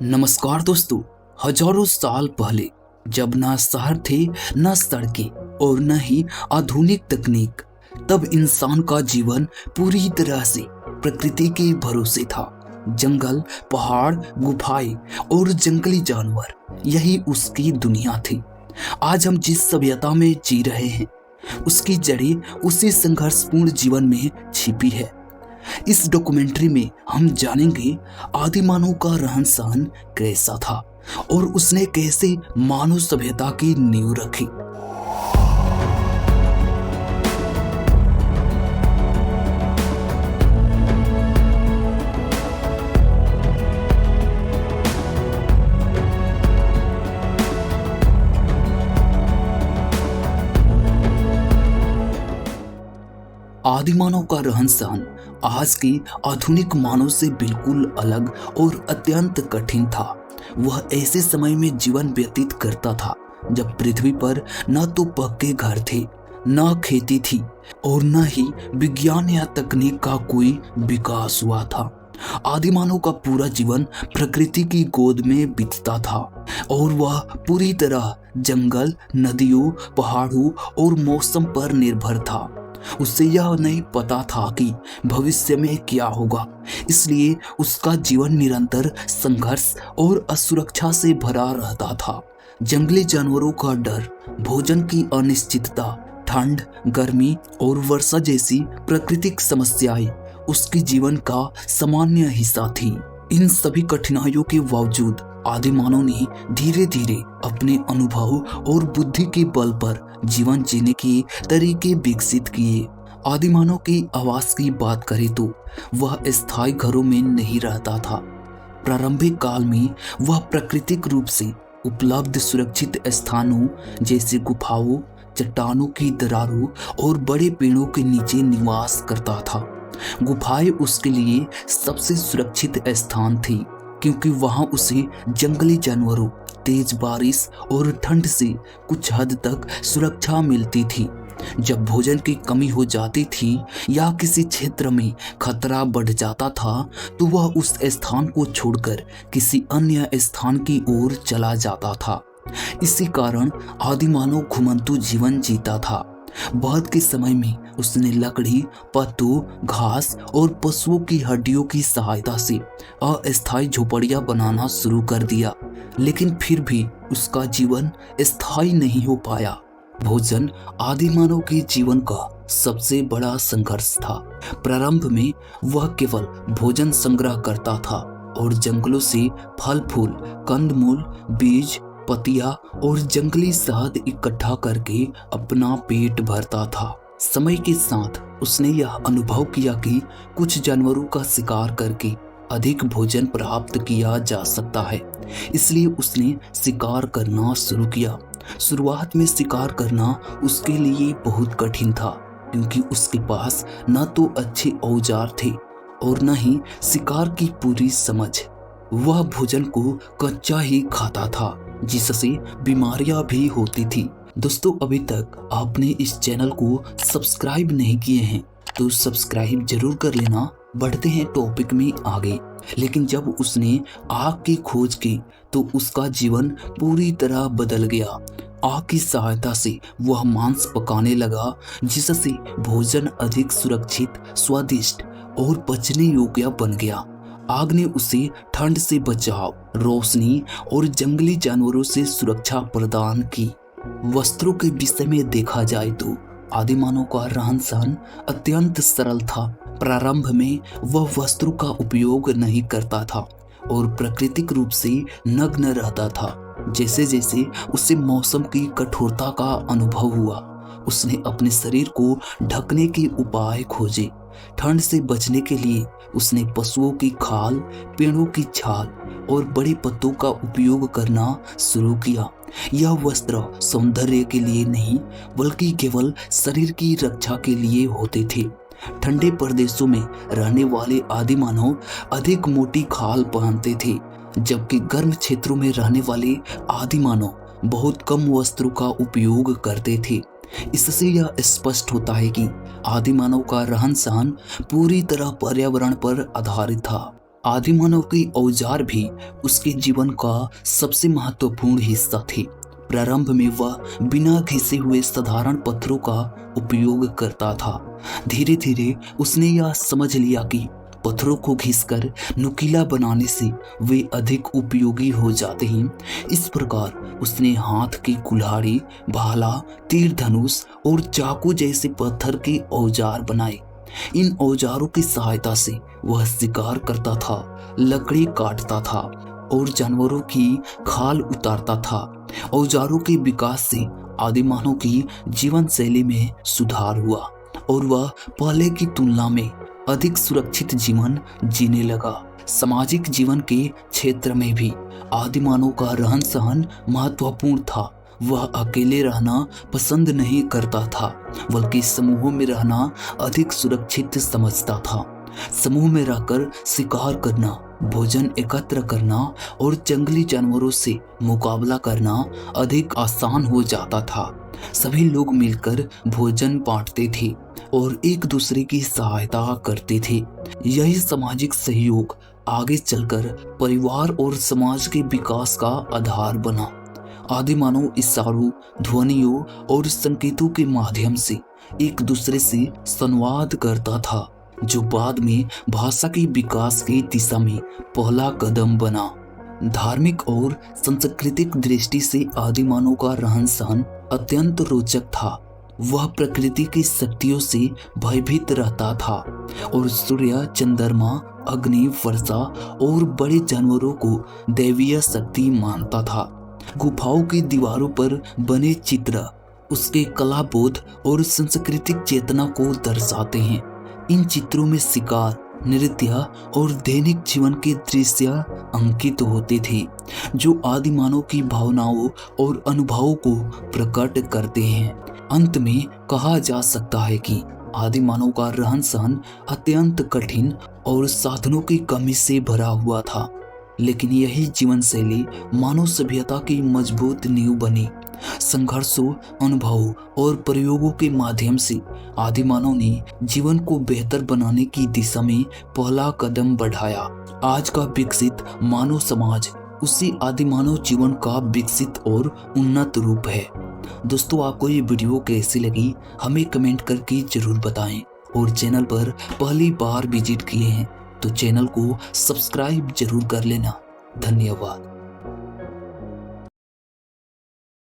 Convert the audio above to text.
नमस्कार दोस्तों। हजारों साल पहले जब ना शहर थे, ना सड़कें और न ही आधुनिक तकनीक, तब इंसान का जीवन पूरी तरह से प्रकृति के भरोसे था। जंगल, पहाड़, गुफाएं और जंगली जानवर, यही उसकी दुनिया थी। आज हम जिस सभ्यता में जी रहे हैं, उसकी जड़ें उसी संघर्षपूर्ण जीवन में छिपी है। इस डॉक्यूमेंट्री में हम जानेंगे आदि मानव का रहन सहन कैसा था और उसने कैसे मानव सभ्यता की नींव रखी। आदि मानव का रहन सहन आज की आधुनिक मानव से बिल्कुल अलग और अत्यंत कठिन था। वह ऐसे समय में जीवन व्यतीत करता था जब पृथ्वी पर न तो पक्के घर थे, न खेती थी और न ही विज्ञान या तकनीक का कोई विकास हुआ था। आदि मानव का पूरा जीवन प्रकृति की गोद में बीतता था और वह पूरी तरह जंगल, नदियों, पहाड़ों और मौसम पर निर्भर था। उसे यह नहीं पता था कि भविष्य में क्या होगा, इसलिए उसका जीवन निरंतर संघर्ष और असुरक्षा से भरा रहता था। जंगली जानवरों का डर, भोजन की अनिश्चितता, ठंड, गर्मी और वर्षा जैसी प्राकृतिक समस्याएं उसके जीवन का सामान्य हिस्सा थी। इन सभी कठिनाइयों के बावजूद आदि मानव ने धीरे धीरे अपने अनुभव और बुद्धि के बल पर जीवन जीने के तरीके विकसित किए। आदि मानव की आवास की बात करें तो वह स्थायी घरों में नहीं रहता था। प्रारंभिक काल में वह प्राकृतिक रूप से उपलब्ध सुरक्षित स्थानों जैसे गुफाओं, चट्टानों की दरारों और बड़े पेड़ों के नीचे निवास करता था। गुफाएं उसके लिए सबसे सुरक्षित स्थान थी क्योंकि वहां उसे जंगली जानवरों, तेज बारिश और ठंड से कुछ हद तक सुरक्षा मिलती थी। जब भोजन की कमी हो जाती थी या किसी क्षेत्र में खतरा बढ़ जाता था तो वह उस स्थान को छोड़कर किसी अन्य स्थान की ओर चला जाता था। इसी कारण आदि मानव घुमंतु जीवन जीता था। बाद के समय में उसने लकड़ी, पत्तों, घास और पशुओं की हड्डियों की सहायता से अस्थायी झोपड़ियां बनाना शुरू कर दिया, लेकिन फिर भी उसका जीवन स्थायी नहीं हो पाया। भोजन आदि मानव के जीवन का सबसे बड़ा संघर्ष था। प्रारंभ में वह केवल भोजन संग्रह करता था और जंगलों से फल फूल, कंदमूल, बीज, पतिया और जंगली शहद इकट्ठा करके अपना पेट भरता था। समय के साथ उसने यह अनुभव किया कि कुछ जानवरों का शिकार करके अधिक भोजन प्राप्त किया जा सकता है, इसलिए उसने शिकार करना शुरू किया। शुरुआत में शिकार करना उसके लिए बहुत कठिन था क्योंकि उसके पास न तो अच्छे औजार थे और न ही शिकार की पूरी समझ। वह भोजन को कच्चा ही खाता था जिससे बीमारियां भी होती थी। दोस्तों, अभी तक आपने इस चैनल को सब्सक्राइब नहीं किए हैं तो सब्सक्राइब जरूर कर लेना। बढ़ते हैं टॉपिक में आगे। लेकिन जब उसने आग की खोज की तो उसका जीवन पूरी तरह बदल गया। आग की सहायता से वह मांस पकाने लगा जिससे भोजन अधिक सुरक्षित, स्वादिष्ट और पचने योग्य बन गया। आग ने उसे ठंड से बचाव, रोशनी और जंगली जानवरों से सुरक्षा प्रदान की। वस्त्रों के विषय में देखा जाए तो आदि मानव का रहन सहन अत्यंत सरल था। प्रारंभ में वह वस्त्रों का उपयोग नहीं करता था और प्राकृतिक रूप से नग्न रहता था। जैसे जैसे उसे मौसम की कठोरता का अनुभव हुआ, उसने अपने शरीर को ढकने के उपाय खोजे। ठंड से बचने के लिए उसने पशुओं की खाल, पेड़ों की छाल और बड़े पत्तों का उपयोग करना शुरू किया। यह वस्त्र सौंदर्य के लिए नहीं बल्कि केवल शरीर की रक्षा के लिए होते थे। ठंडे प्रदेशों में रहने वाले आदि मानव अधिक मोटी खाल पहनते थे, जबकि गर्म क्षेत्रों में रहने वाले आदि मानव बहुत कम वस्त्रों का उपयोग करते थे। इससे यह स्पष्ट होता है कि आदि मानव का रहन सहन पूरी तरह पर्यावरण पर आधारित था। आदिमानव के औजार भी उसके जीवन का सबसे महत्वपूर्ण हिस्सा थे। प्रारंभ में वह बिना घिसे हुए साधारण पत्थरों का उपयोग करता था। धीरे धीरे उसने यह समझ लिया कि पत्थरों को घिसकर नुकीला बनाने से वे अधिक उपयोगी हो जाते हैं। इस प्रकार उसने हाथ की कुल्हाड़ी, भाला, तीर धनुष और चाकू जैसे पत्थर के औजार बनाए। इन औजारों की सहायता से वह शिकार करता था, लकड़ी काटता था और जानवरों की खाल उतारता था। औजारों के विकास से आदिमानव की जीवन शैली में सुधार हुआ और वह पहले की तुलना में अधिक सुरक्षित जीवन जीने लगा। सामाजिक जीवन के क्षेत्र में भी आदिमानव का रहन सहन महत्वपूर्ण था। वह अकेले रहना पसंद नहीं करता था, बल्कि समूहों में रहना अधिक सुरक्षित समझता था। समूह में रहकर शिकार करना, भोजन एकत्र करना और जंगली जानवरों से मुकाबला करना अधिक आसान हो जाता था। सभी लोग मिलकर भोजन बांटते थे और एक दूसरे की सहायता करते थे। यही सामाजिक सहयोग आगे चलकर परिवार और समाज के विकास का आधार बना। आदिमानव इशारों, ध्वनियों और संकेतों के माध्यम से एक दूसरे से संवाद करता था, जो बाद में भाषा के विकास की दिशा में पहला कदम बना। धार्मिक और सांस्कृतिक दृष्टि से आदिमानव का रहन सहन अत्यंत रोचक था। वह प्रकृति की शक्तियों से भयभीत रहता था और सूर्य, चंद्रमा, अग्नि, वर्षा और बड़े जानवरों को दैवीय शक्ति मानता था। गुफाओं की दीवारों पर बने चित्र उसके कलाबोध और सांस्कृतिक चेतना को दर्शाते हैं। इन चित्रों में शिकार, नृत्य और दैनिक जीवन के दृश्य अंकित होते थे, जो आदिमानव की भावनाओं और अनुभवों को प्रकट करते हैं। अंत में कहा जा सकता है कि आदिमानव का रहन सहन अत्यंत कठिन और साधनों की कमी से भरा हुआ था, लेकिन यही जीवन शैली मानव सभ्यता की मजबूत नींव बनी। संघर्षों, अनुभवों और प्रयोगों के माध्यम से आदिमानव ने जीवन को बेहतर बनाने की दिशा में पहला कदम बढ़ाया। आज का विकसित मानव समाज उसी आदिमानव जीवन का विकसित और उन्नत रूप है। दोस्तों, आपको ये वीडियो कैसी लगी हमें कमेंट करके जरूर बताएं और चैनल पर पहली बार विजिट किए हैं तो चैनल को सब्सक्राइब जरूर कर लेना। धन्यवाद।